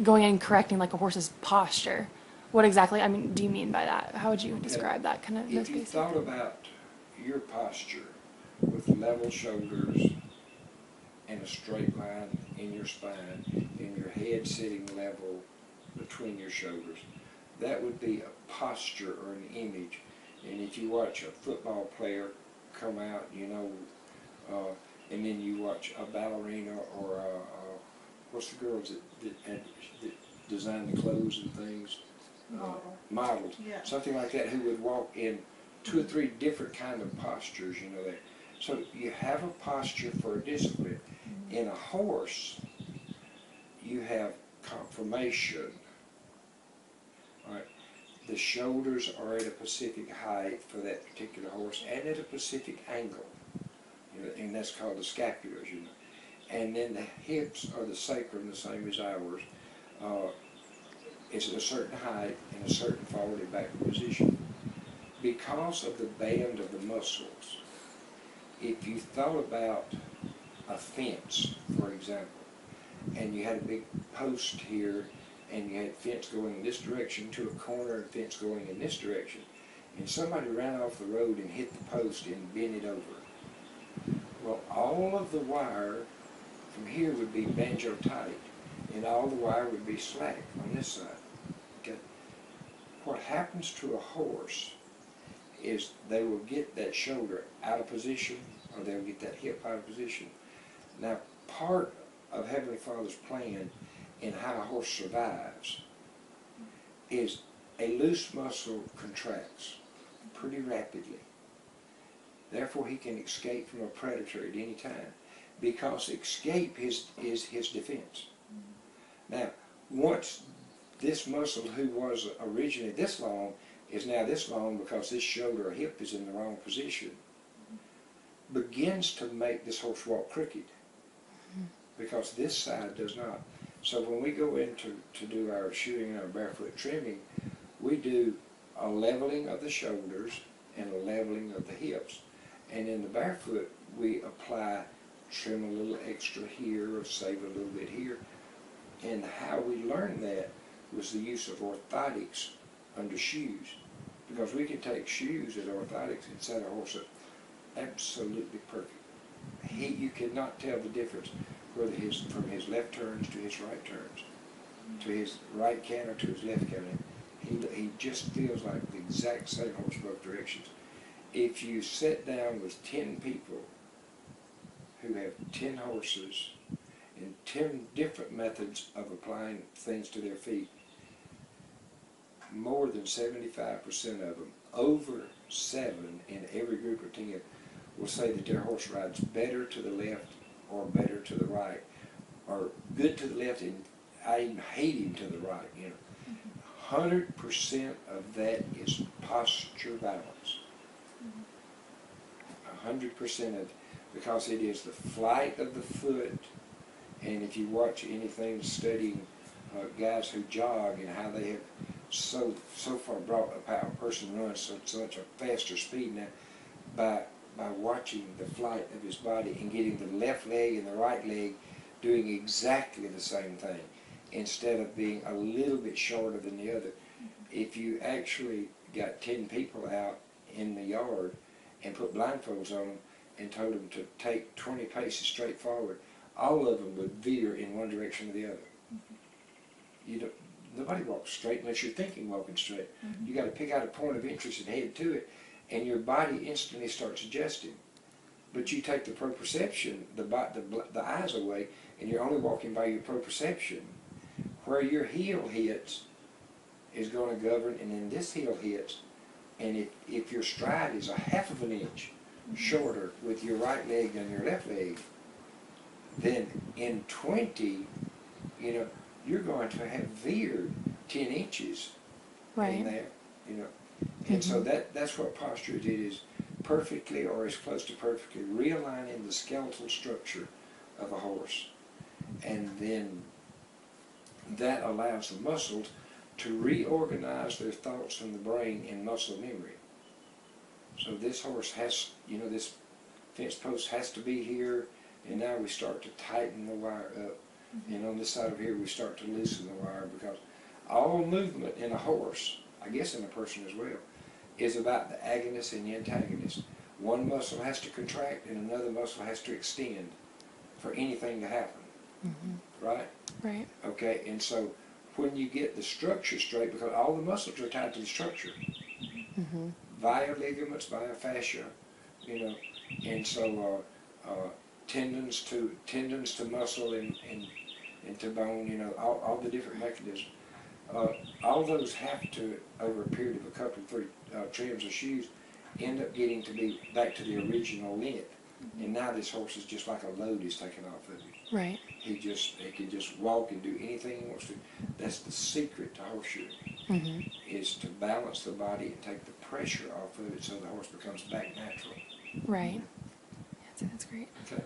going in and correcting like a horse's posture. What exactly, I mean, do you mean by that? How would you describe that kind of If you thought about your posture with level shoulders and a straight line in your spine and your head sitting level between your shoulders, that would be a posture or an image. And if you watch a football player come out, and then you watch a ballerina or what's the girls that design the clothes and things? Models. Yeah. Something like that, who would walk in 2 or 3 different kind of postures, that. So you have a posture for a discipline. In a horse, you have conformation. Right? The shoulders are at a specific height for that particular horse and at a specific angle. And that's called the scapulars, And then the hips are the sacrum, the same as ours. It's at a certain height in a certain forward backward position. Because of the band of the muscles, if you thought about a fence, for example, and you had a big post here, and you had fence going in this direction to a corner and fence going in this direction, and somebody ran off the road and hit the post and bent it over. Well, all of the wire from here would be banjo tight, and all the wire would be slack on this side. Okay. What happens to a horse is they will get that shoulder out of position, or they'll get that hip out of position. Now, part of Heavenly Father's plan in how a horse survives is a loose muscle contracts pretty rapidly. Therefore, he can escape from a predator at any time, because escape is his defense. Now, once this muscle, who was originally this long, is now this long because this shoulder or hip is in the wrong position, begins to make this horse walk crooked, because this side does not. So when we go in to do our shoeing and our barefoot trimming, we do a leveling of the shoulders and a leveling of the hips. And in the barefoot, we apply, trim a little extra here or save a little bit here. And how we learned that was the use of orthotics under shoes. Because we can take shoes as orthotics and set a horse up absolutely perfect. You cannot tell the difference whether from his left turns to his right turns, to his right canter to his left canter. He just feels like the exact same horse both directions. If you sit down with 10 people who have 10 horses and 10 different methods of applying things to their feet, more than 75% of them, over 7 in every group of 10, will say that their horse rides better to the left or better to the right, or good to the left, and I even hate him to the right. 100% of that is posture balance. 100% of, because it is the flight of the foot. And if you watch anything studying guys who jog and how they have so far brought a person runs such a faster speed now by watching the flight of his body and getting the left leg and the right leg doing exactly the same thing, instead of being a little bit shorter than the other. If you actually got 10 people out in the yard and put blindfolds on them and told them to take 20 paces straight forward, all of them would veer in one direction or the other. Nobody walks straight unless you're thinking walking straight. You got to pick out a point of interest and head to it, and your body instantly starts adjusting. But you take the proprioception, the eyes away, and you're only walking by your proprioception. Where your heel hits is going to govern, and then this heel hits. And if your stride is a half of an inch shorter with your right leg than your left leg, then in 20, you're going to have veered 10 inches in there, And so that's what posture is. It is perfectly, or as close to perfectly, realigning the skeletal structure of a horse. And then that allows the muscles to reorganize their thoughts from the brain in muscle memory. So this horse has, this fence post has to be here, and now we start to tighten the wire up And on this side of here, we start to loosen the wire, because all movement in a horse, I guess in a person as well, is about the agonist and the antagonist. One muscle has to contract and another muscle has to extend for anything to happen, right? Right. Okay, and so when you get the structure straight, because all the muscles are tied to the structure, via ligaments, via fascia, you know, and so tendons to muscle and to bone, you know, all the different mechanisms. All those have to, over a period of a couple of three trims of shoes, end up getting to be back to the original length. And now this horse is just like a load is taken off of him. Right. He can just walk and do anything he wants to. That's the secret to horseshoeing, is to balance the body and take the pressure off of it so the horse becomes back natural. Right. That's great. Okay.